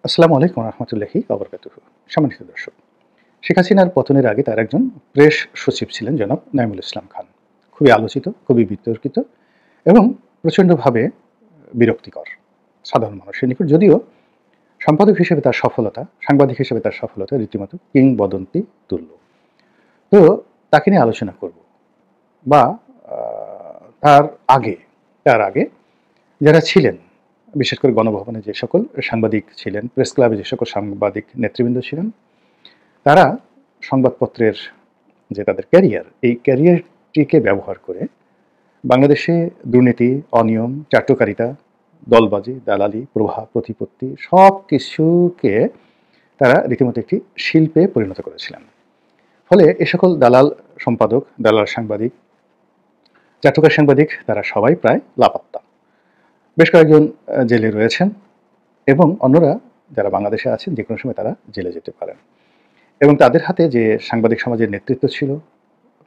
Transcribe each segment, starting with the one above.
আসসালামু আলাইকুম রহমতুল্লাহি ওবরাকাতুহু। সম্মানিত দর্শক, শেখ হাসিনার পতনের আগে তার একজন প্রেস সচিব ছিলেন জনাব নাঈমুল ইসলাম খান। খুবই আলোচিত, খুবই বিতর্কিত এবং প্রচণ্ডভাবে বিরক্তিকর সাধারণ মানুষের নিকট। যদিও সম্পাদক হিসেবে তার সফলতা, সাংবাদিক হিসেবে তার সফলতা রীতিমতো কিংবদন্তি তুল্য। তো তাকে নিয়ে আলোচনা করব বা তার আগে তার আগে যারা ছিলেন, বিশেষ করে গণভবনে যে সকল সাংবাদিক ছিলেন, প্রেস ক্লাবে যে সকল সাংবাদিক নেতৃবৃন্দ ছিলেন, তারা সংবাদপত্রের যে তাদের ক্যারিয়ার, এই ক্যারিয়ারটিকে ব্যবহার করে বাংলাদেশে দুর্নীতি, অনিয়ম, চাট্টকারিতা, দলবাজি, দালালি, প্রভাব, প্রতিপত্তি সব কিছুকে তারা রীতিমতো একটি শিল্পে পরিণত করেছিলেন। ফলে এ সকল দালাল সম্পাদক, দালাল সাংবাদিক, চাট্টকার সাংবাদিক তারা সবাই প্রায় লাপাত্তা। বেশ কয়েকজন জেলে রয়েছেন এবং অন্যরা যারা বাংলাদেশে আছেন যে কোনো সময় তারা জেলে যেতে পারেন। এবং তাদের হাতে যে সাংবাদিক সমাজের নেতৃত্ব ছিল,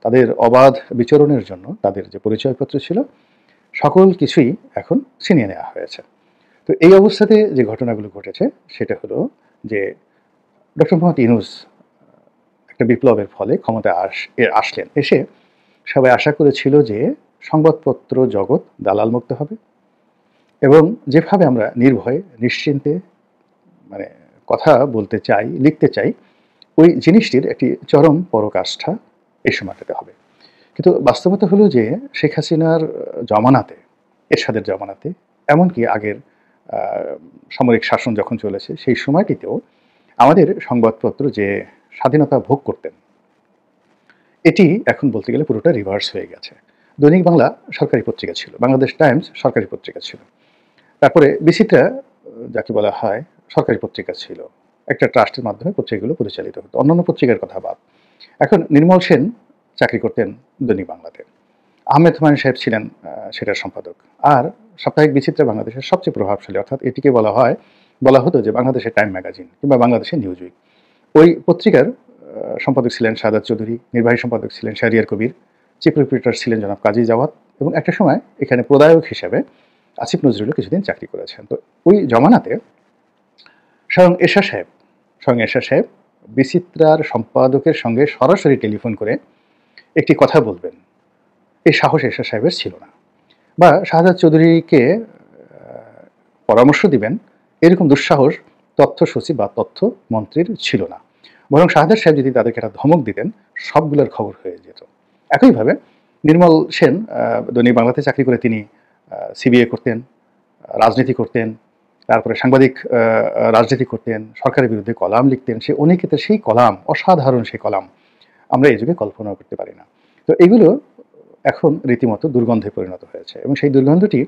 তাদের অবাধ বিচরণের জন্য তাদের যে পরিচয়পত্র ছিল, সকল কিছুই এখন ছিনিয়ে নেওয়া হয়েছে। তো এই অবস্থাতে যে ঘটনাগুলো ঘটেছে সেটা হলো যে ডক্টর মোহাম্মদ ইউনূস একটা বিপ্লবের ফলে ক্ষমতায় আসলেন। এসে সবাই আশা করেছিল যে সংবাদপত্র জগৎ দালাল মুক্ত হবে এবং যেভাবে আমরা নির্ভয়ে নিশ্চিন্তে মানে কথা বলতে চাই, লিখতে চাই, ওই জিনিসটির একটি চরম পরাকাষ্ঠা এই সময়টাতে হবে। কিন্তু বাস্তবতা হলো যে শেখ হাসিনার জমানাতে, এরশাদের জমানাতে, এমনকি আগের সামরিক শাসন যখন চলেছে সেই সময়টিতেও আমাদের সংবাদপত্র যে স্বাধীনতা ভোগ করতেন, এটি এখন বলতে গেলে পুরোটা রিভার্স হয়ে গেছে। দৈনিক বাংলা সরকারি পত্রিকা ছিল, বাংলাদেশ টাইমস সরকারি পত্রিকা ছিল, তারপরে বিচিত্রা যাকে বলা হয় সরকারি পত্রিকা ছিল। একটা ট্রাস্টের মাধ্যমে পত্রিকাগুলো পরিচালিত হতো। অন্যান্য পত্রিকার কথা বাদ। এখন নির্মল সেন চাকরি করতেন দৈনিক বাংলাতে। আহমেদ হুমায়ুন সাহেব ছিলেন সেটার সম্পাদক। আর সাপ্তাহিক বিচিত্রা বাংলাদেশের সবচেয়ে প্রভাবশালী, অর্থাৎ এটিকে বলা হতো যে বাংলাদেশের টাইম ম্যাগাজিন কিংবা বাংলাদেশের নিউজ উইক। ওই পত্রিকার সম্পাদক ছিলেন সাদাত চৌধুরী, নির্বাহী সম্পাদক ছিলেন শাহরিয়ার কবির, চিফ রিপোর্টার ছিলেন জনাব কাজী জাওয়াত এবং একটা সময় এখানে প্রদায়ক হিসেবে আসিফ নজরুলও কিছুদিন চাকরি করেছেন। তো ওই জমানাতে স্বয়ং এরশাদ সাহেব বিচিত্রার সম্পাদকের সঙ্গে সরাসরি টেলিফোন করে একটি কথা বলবেন, এই সাহস এরশাদ সাহেবের ছিল না। বা শাহাদাত চৌধুরীকে পরামর্শ দিবেন এরকম দুঃসাহস তথ্য সচিব বা তথ্য মন্ত্রীর ছিল না। বরং শাহাদাত সাহেব যদি তাদেরকে একটা ধমক দিতেন, সবগুলোর খবর হয়ে যেত। একইভাবে নির্মল সেন দৈনিক বাংলাতে চাকরি করে তিনি সিবিএ করতেন, রাজনীতি করতেন, তারপরে সাংবাদিক রাজনীতি করতেন, সরকারের বিরুদ্ধে কলাম লিখতেন। সে অনেকেতে সেই কলাম, অসাধারণ সেই কলাম আমরা এই যুগে কল্পনা করতে পারি না। তো এগুলো এখন রীতিমতো দুর্গন্ধে পরিণত হয়েছে এবং সেই দুর্গন্ধটি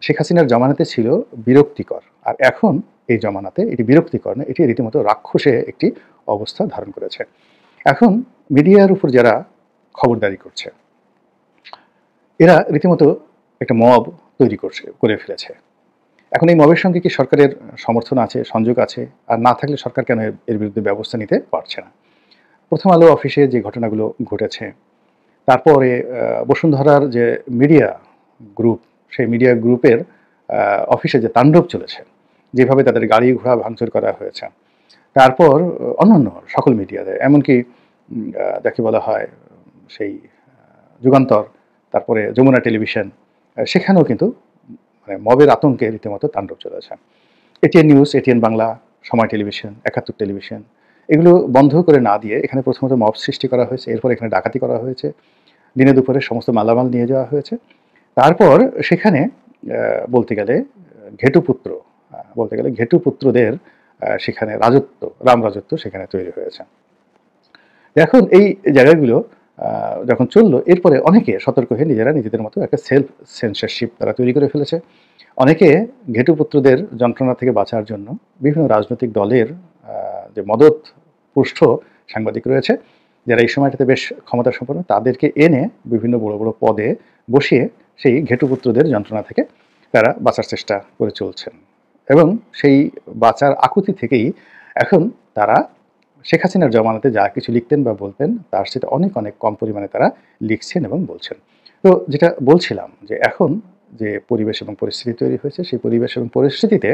শেখ হাসিনার জমানাতে ছিল বিরক্তিকর, আর এখন এই জমানাতে এটি বিরক্তিকর না, এটি রীতিমতো রাক্ষসে একটি অবস্থা ধারণ করেছে। এখন মিডিয়ার উপর যারা খবরদারি করছে, এরা রীতিমতো একটা মব তৈরি করে ফেলেছে। এখন এই মবের সঙ্গে কি সরকারের সমর্থন আছে, সংযোগ আছে? আর না থাকলে সরকার কেন এর বিরুদ্ধে ব্যবস্থা নিতে পারছে না? প্রথম আলো অফিসে যে ঘটনাগুলো ঘটেছে, তারপরে বসুন্ধরার যে মিডিয়া গ্রুপ, সেই মিডিয়া গ্রুপের অফিসে যে তাণ্ডব চলেছে, যেভাবে তাদের গাড়ি ঘোড়া ভাঙচুর করা হয়েছে, তারপর অন্যান্য সকল মিডিয়াতে, এমনকি যাকে বলা হয় সেই যুগান্তর, তারপরে যমুনা টেলিভিশন, সেখানেও কিন্তু মানে মবের আতঙ্কে রীতিমতো তাণ্ডব চলেছে। এটিএন নিউজ, এটিএন বাংলা, সময় টেলিভিশন, ৭১ টেলিভিশন, এগুলো বন্ধ করে না দিয়ে এখানে প্রথমত মব সৃষ্টি করা হয়েছে, এরপর এখানে ডাকাতি করা হয়েছে, দিনে দুপুরে সমস্ত মালামাল নিয়ে যাওয়া হয়েছে। তারপর সেখানে বলতে গেলে ঘেটুপুত্রদের সেখানে রাজত্ব, রাম রাজত্ব সেখানে তৈরি হয়েছে। এখন এই জায়গাগুলো যখন চললো, এরপরে অনেকে সতর্ক হয়ে নিজেদের মতো একটা সেলফ সেন্সরশিপ তারা তৈরি করে ফেলেছে। অনেকে ঘেটুপুত্রদের যন্ত্রণা থেকে বাঁচার জন্য বিভিন্ন রাজনৈতিক দলের যে মদত পুষ্ট সাংবাদিক রয়েছে, যারা এই সময়টাতে বেশ ক্ষমতা সম্পন্ন, তাদেরকে এনে বিভিন্ন বড় বড় পদে বসিয়ে সেই ঘেটুপুত্রদের যন্ত্রণা থেকে তারা বাঁচার চেষ্টা করে চলছেন। এবং সেই বাঁচার আকুতি থেকেই এখন তারা শেখ হাসিনার জমানাতে যা কিছু লিখতেন বা বলতেন তার সাথে অনেক অনেক কম পরিমাণে তারা লিখছেন এবং বলছেন। তো যেটা বলছিলাম যে এখন যে পরিবেশ এবং পরিস্থিতি তৈরি হয়েছে, সেই পরিবেশ এবং পরিস্থিতিতে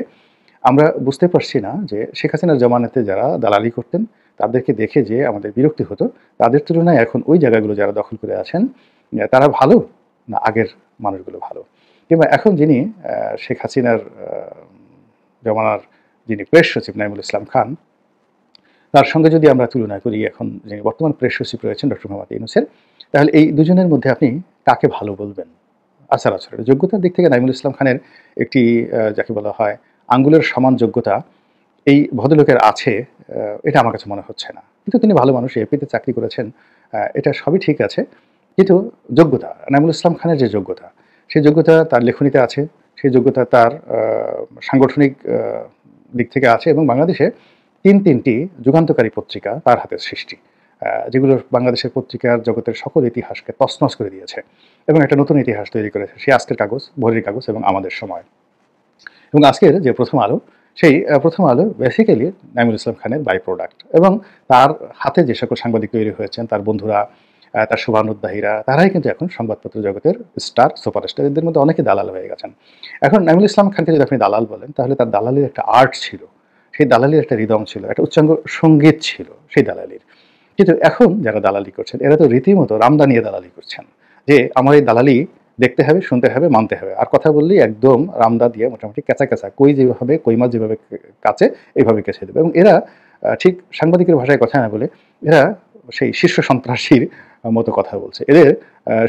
আমরা বুঝতে পারছি না যে শেখ হাসিনার জমানাতে যারা দালালি করতেন তাদেরকে দেখে যে আমাদের বিরক্তি হতো, তাদের তুলনায় এখন ওই জায়গাগুলো যারা দখল করে আছেন তারা ভালো না আগের মানুষগুলো ভালো? কিংবা এখন যিনি শেখ হাসিনার জমানার যিনি প্রেস সচিব নাইমুল ইসলাম খান, তার সঙ্গে যদি আমরা তুলনা করি এখন যিনি বর্তমান প্রেস সচিব রয়েছেন ডক্টর মোহাম্মদ ইউনূসের, তাহলে এই দুজনের মধ্যে আপনি কাকে ভালো বলবেন? আচার-আচরণের যোগ্যতার দিক থেকে নাইমুল ইসলাম খানের একটি যাকে বলা হয় আঙ্গুলের সমান যোগ্যতা এই ভদ্রলোকের আছে, এটা আমার কাছে মনে হচ্ছে না। কিন্তু তিনি ভালো মানুষ, এপিতে চাকরি করেছেন, এটা সবই ঠিক আছে। কিন্তু যোগ্যতা, নাইমুল ইসলাম খানের যে যোগ্যতা, সেই যোগ্যতা তার লেখনীতে আছে, সেই যোগ্যতা তার সাংগঠনিক দিক থেকে আছে এবং বাংলাদেশে ৩টি যুগান্তকারী পত্রিকা তার হাতের সৃষ্টি। যেগুলো বাংলাদেশের পত্রিকার জগতের সকল ইতিহাসকে তছনছ করে দিয়েছে এবং একটা নতুন ইতিহাস তৈরি করেছে। সেই আজকের কাগজ, ভোরের কাগজ এবং আমাদের সময়। এবং আজকের যে প্রথম আলো, সেই প্রথম আলো বেসিক্যালি নাইমুল ইসলাম খানের বাই প্রোডাক্ট এবং তার হাতে যে সকল সাংবাদিক তৈরি হয়েছেন, তার বন্ধুরা, তার শুভানুদ্দাহীরা, তারাই কিন্তু এখন সংবাদপত্র জগতের স্টার, সুপারস্টার। এদের মধ্যে অনেকে দালাল হয়ে গেছেন। এখন নাইমুল ইসলাম খানকে যদি আপনি দালাল বলেন, তাহলে তার দালালির একটা আর্ট ছিল, সেই দালালির একটা রিদম ছিল, একটা উচ্চাঙ্গ সঙ্গীত ছিল সেই দালালির। কিন্তু এখন যারা দালালি করছেন এরা তো রীতিমতো রামদা নিয়ে দালালি করছেন, যে আমার এই দালালি দেখতে হবে, শুনতে হবে, মানতে হবে। আর কথা বললেই একদম রামদা দিয়ে মোটামুটি ক্যাঁচা ক্যাঁচা, কই যেভাবে, কই মাছ যেভাবে কাচে এইভাবে কেচে দেবে। এবং এরা ঠিক সাংবাদিকের ভাষায় কথা না বলে এরা সেই শীর্ষ সন্ত্রাসীর মতো কথা বলছে। এদের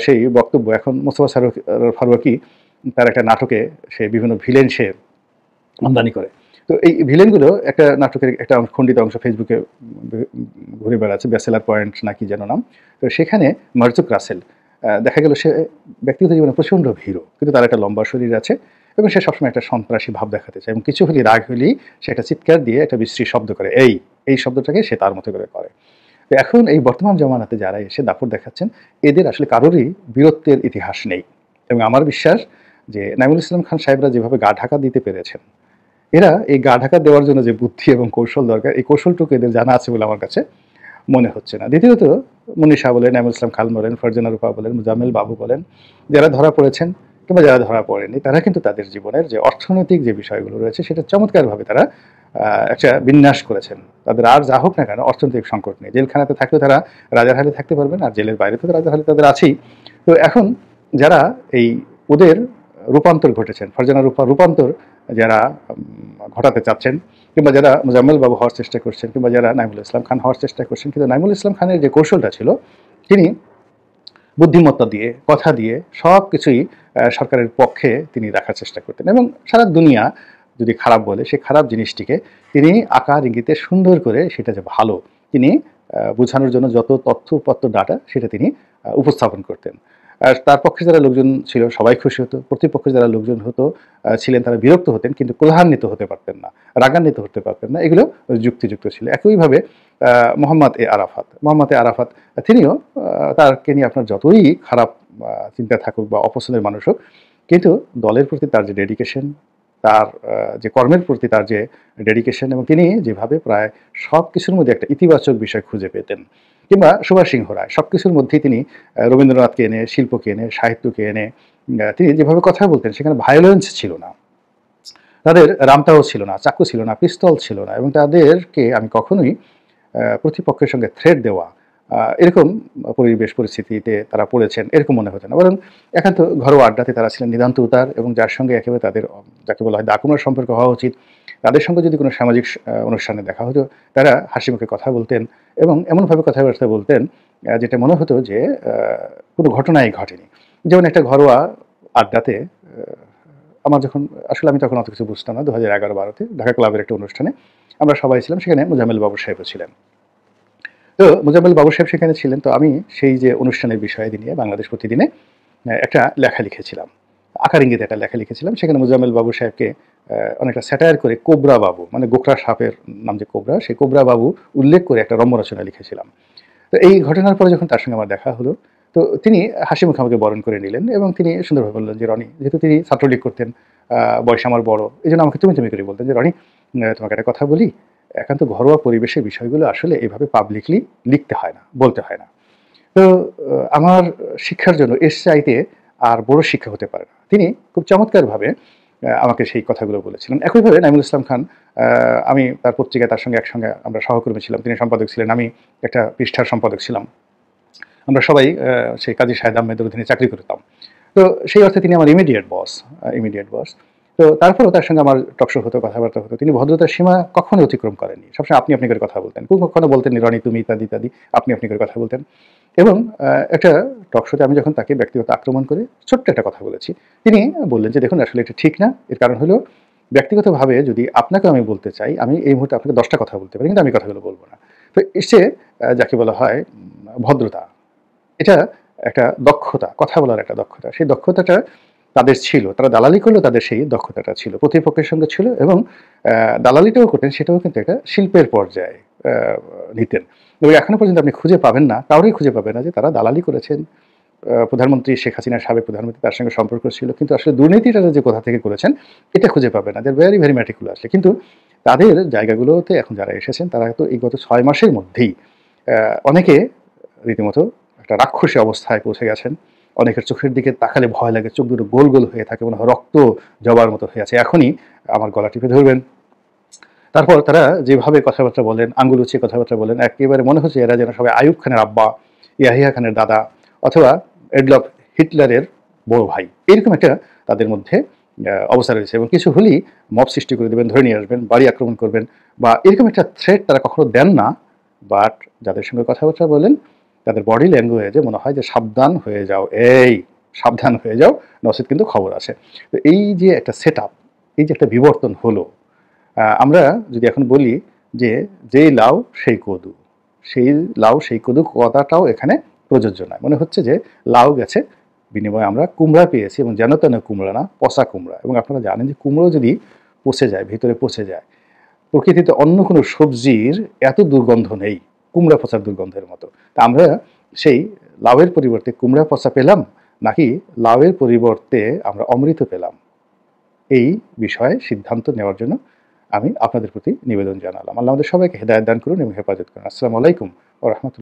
সেই বক্তব্য এখন মোস্তফা ফারুকী তার একটা নাটকে সে বিভিন্ন ভিলেন সে আমদানি করে। তো এই ভিলেনগুলো একটা নাটকের একটা খণ্ডিত অংশ ফেসবুকে ঘুরে বেড়াচ্ছে, ব্যাচেলার পয়েন্ট নাকি যেন নাম। তো সেখানে মার্জুক রাসেল দেখা গেল সে ব্যক্তিগত জীবনে প্রচণ্ড ভীরু, কিন্তু তার একটা লম্বা শরীর আছে এবং সে সবসময় একটা সন্ত্রাসী ভাব দেখাতে চায় এবং কিছু হলেই রাগ হলেই সে একটা চিৎকার দিয়ে একটা বিশ্রী শব্দ করে, এই শব্দটাকে সে তার মতো করে করে। তো এখন এই বর্তমান জমানাতে যারা এসে দাপট দেখাচ্ছেন, এদের আসলে কারোরই বীরত্বের ইতিহাস নেই। এবং আমার বিশ্বাস যে নাইমুল ইসলাম খান সাহেবরা যেভাবে গা ঢাকা দিতে পেরেছেন, এরা এই গা ঢাকা দেওয়ার জন্য যে বুদ্ধি এবং কৌশল দরকার, এই কৌশলটুকু এদের জানা আছে বলে আমার কাছে মনে হচ্ছে না। দ্বিতীয়ত মনীষা বলেন, নাইমুল ইসলাম খান বলেন, ফারজানা রূপা বলেন, মুজাম্মেল বাবু বলেন, যারা ধরা পড়েছেন কিংবা যারা ধরা পড়েনি, তারা কিন্তু তাদের জীবনের যে অর্থনৈতিক যে বিষয়গুলো রয়েছে সেটা চমৎকারভাবে তারা একটা বিন্যাস করেছেন। তাদের আর যা হোক না কেন অর্থনৈতিক সংকট নেই। জেলখানাতে থাকলেও তারা রাজার হালে থাকতে পারবেন, আর জেলের বাইরে তো রাজার হালে তাদের আছেই। তো এখন যারা এই ওদের রূপান্তর ঘটেছেন, ফারজানা রূপা রূপান্তর যারা ঘটাতে চাচ্ছেন, কিংবা যারা মুজাম্মেল বাবু হওয়ার চেষ্টা করছেন, কিংবা যারা নাইমুল ইসলাম খান হওয়ার চেষ্টা করছেন, কিন্তু নাইমুল ইসলাম খানের যে কৌশলটা ছিল, তিনি বুদ্ধিমত্তা দিয়ে, কথা দিয়ে সব কিছুই সরকারের পক্ষে তিনি রাখার চেষ্টা করতেন এবং সারা দুনিয়া যদি খারাপ বলে, সেই খারাপ জিনিসটিকে তিনি আকার ইঙ্গিতে সুন্দর করে সেটা যে ভালো, তিনি বোঝানোর জন্য যত তথ্যপত্র ডাটা সেটা তিনি উপস্থাপন করতেন। আর তার পক্ষে যারা লোকজন ছিল সবাই খুশি হতো, প্রতিপক্ষে যারা লোকজন ছিলেন তারা বিরক্ত হতেন, কিন্তু ক্রোধান্বিত হতে পারতেন না, রাগান্বিত হতে পারতেন না। এগুলো যুক্তিযুক্ত ছিল। একইভাবে মোহাম্মদ এ আরাফাত তিনিও তারকে নিয়ে আপনার যতই খারাপ চিন্তা থাকুক বা অপছন্দের মানুষ হোক, কিন্তু দলের প্রতি তার যে ডেডিকেশন, তার যে কর্মের প্রতি তার যে ডেডিকেশন, এবং তিনি যেভাবে প্রায় সব কিছুর মধ্যে একটা ইতিবাচক বিষয় খুঁজে পেতেন, কিংবা সুভাষ সিংহ রায় সব কিছুর মধ্যেই তিনি রবীন্দ্রনাথকে এনে, শিল্পকে এনে, সাহিত্যকে এনে তিনি যেভাবে কথা বলতেন সেখানে ভায়োলেন্স ছিল না, তাদের রামতাও ছিল না, চাকু ছিল না, পিস্তল ছিল না, এবং তাদেরকে আমি কখনোই প্রতিপক্ষের সঙ্গে থ্রেট দেওয়া এরকম পরিবেশ পরিস্থিতিতে তারা পড়েছেন এরকম মনে হতো না। বরং একান্ত ঘরোয়া আড্ডাতে তারা ছিলেন নিতান্ত উদার, এবং যার সঙ্গে একেবারে তাদের যাকে বলা হয় দাকুমার সম্পর্ক হওয়া উচিত, তাদের সঙ্গে যদি কোনো সামাজিক অনুষ্ঠানে দেখা হতো তারা হাসি মুখে কথা বলতেন এবং এমনভাবে কথাবার্তা বলতেন যেটা মনে হতো যে কোনো ঘটনাই ঘটেনি। যেমন একটা ঘরোয়া আড্ডাতে আমার যখন আসলে আমি তখন অত কিছু বুঝতাম না, 2011-12-তে ঢাকা ক্লাবের একটা অনুষ্ঠানে আমরা সবাই ছিলাম, সেখানে মোজাম্মেল বাবু সাহেবও ছিলেন। তো মোজাম্মেল বাবু সাহেব সেখানে ছিলেন। তো আমি সেই যে অনুষ্ঠানের বিষয় নিয়ে বাংলাদেশ প্রতিদিনে একটা লেখা লিখেছিলাম, আকার ইঙ্গিতে একটা লেখা লিখেছিলাম। সেখানে মোজাম্মেল বাবু সাহেবকে অনেকটা স্যাটায়ার করে কোবরা বাবু, মানে গোখরা সাপের নাম যে কোবরা, সেই কোবরা বাবু উল্লেখ করে একটা রম্য রচনা লিখেছিলাম। তো এই ঘটনার পরে যখন তার সঙ্গে আমার দেখা হলো, তো তিনি হাসি মুখে আমাকে বরণ করে নিলেন এবং তিনি সুন্দরভাবে বললেন যে রনি, যেহেতু তিনি ছাত্রলীগ করতেন, বয়স আমার বড়, এই জন্য আমাকে তুমি করে বলতেন যে রনি, তোমাকে একটা কথা বলি, একান্ত ঘরোয়া পরিবেশের বিষয়গুলো আসলে এইভাবে পাবলিকলি লিখতে হয় না, বলতে হয় না। তো আমার শিক্ষার জন্য এর চাইতে আর বড় শিক্ষা হতে পারে না। তিনি খুব চমৎকারভাবে আমাকে সেই কথাগুলো বলেছিলেন। একইভাবে নাঈমুল ইসলাম খান, আমি তার পত্রিকায় তার সঙ্গে একসঙ্গে আমরা সহকর্মী ছিলাম। তিনি সম্পাদক ছিলেন, আমি একটা পৃষ্ঠার সম্পাদক ছিলাম। আমরা সবাই সেই কাজী শাহেদ আহমেদের অধীনে চাকরি করতাম। তো সেই অর্থে তিনি আমার ইমিডিয়েট বস। তো তারপরেও তার সঙ্গে আমার টকশো হতো, কথাবার্তা হতো। তিনি ভদ্রতার সীমা কখনোই অতিক্রম করেননি। সবসময় আপনি করে কথা বলতেন। কখনো বলতেন রনি তুমি ইত্যাদি, ইত্যাদি। আপনি করে কথা বলতেন। এবং একটা টকশোতে আমি যখন তাকে ব্যক্তিগত আক্রমণ করে ছোট্ট একটা কথা বলেছি, তিনি বললেন যে, "দেখুন আসলে এটা ঠিক না। এর কারণ হলো ব্যক্তিগতভাবে যদি আপনাকেও আমি বলতে চাই, আমি এই মুহূর্তে আপনাকে ১০ টা কথা বলতে পারি, কিন্তু আমি কথাগুলো বলব না।" তো এসে যাকে বলা হয় ভদ্রতা। এটা একটা দক্ষতা, কথা বলার একটা দক্ষতা। সেই দক্ষতাটা তাদের ছিল। তারা দালালি করলেও তাদের সেই দক্ষতাটা ছিল। প্রতিপক্ষের সঙ্গে ছিল এবং দালালিটাও করতেন, সেটাও কিন্তু একটা শিল্পের পর্যায়ে আ নিতেন। এবং এখনো পর্যন্ত আপনি খুঁজে পাবেন না, কাউরই খুঁজে পাবেন না যে তারা দালালি করেছেন। প্রধানমন্ত্রী শেখ হাসিনার সাবেক প্রধানমন্ত্রী, তার সঙ্গে সম্পর্ক ছিল। কিন্তু আসলে দুর্নীতিটা যে কোথা থেকে করেছেন, এটা খুঁজে পাবেন না। দে আর ভেরি মেটিকুলাসলি। কিন্তু তাদের জায়গাগুলোতে এখন যারা এসেছেন, তারা তো এই গত ৬ মাসের মধ্যেই অনেকে রীতিমতো একটা রাক্ষসী অবস্থায় পৌঁছে গেছেন। অনেকের চোখের দিকে তাকালে ভয় লাগে, চোখ দুটো গোল, গোল হয়ে থাকে, মনে হয় রক্ত জবার মতো হয়ে আছে। এখনই আমার গলা টিপে ধরবেন। তারপর তারা যেভাবে কথাবার্তা বলেন, আঙ্গুল উঁচিয়ে কথাবার্তা বলেন, একেবারে মনে হচ্ছে এরা যেন সবাই আইয়ুব খানের আব্বা, ইয়াহিয়া খানের দাদা অথবা এডলফ হিটলারের বড় ভাই। এরকম একটা তাদের মধ্যে অবস্থা রয়েছে এবং কিছু হলেই মব সৃষ্টি করে দেবেন, ধরে নিয়ে আসবেন, বাড়ি আক্রমণ করবেন বা এরকম একটা থ্রেট তারা কখনো দেন না। বাট যাদের সঙ্গে কথাবার্তা বলেন, তাদের বডি ল্যাঙ্গুয়েজে মনে হয় যে সাবধান হয়ে যাও, সাবধান হয়ে যাও, নচেত কিন্তু খবর আছে। তো এই যে একটা সেটআপ, এই যে একটা বিবর্তন হলো, আমরা যদি এখন বলি যে, "যেই লাউ সেই কদু", সেই লাউ সেই কদু কথাটাও এখানে প্রযোজ্য নয়। মনে হচ্ছে যে লাউ গেছে, বিনিময়ে আমরা কুমড়া পেয়েছি এবং যেন তেন কুমড়া না, পচা কুমড়া। এবং আপনারা জানেন যে কুমড়ো যদি পচে যায়, ভিতরে পচে যায়, প্রকৃতিতে অন্য কোনো সবজির এত দুর্গন্ধ নেই কুমড়া পচার দুর্গন্ধের মতো। তা আমরা সেই লাউয়ের পরিবর্তে কুমড়া পচা পেলাম, নাকি লাউয়ের পরিবর্তে আমরা অমৃত পেলাম? এই বিষয়ে সিদ্ধান্ত নেওয়ার জন্য আমি আপনাদের প্রতি নিবেদন জানালাম। আল্লাহ আমাদের সবাইকে হেদায়েত দান করুন এবং হেফাজত করুন। আসসালামু আলাইকুম ওয়া রাহমাতুল্লাহ।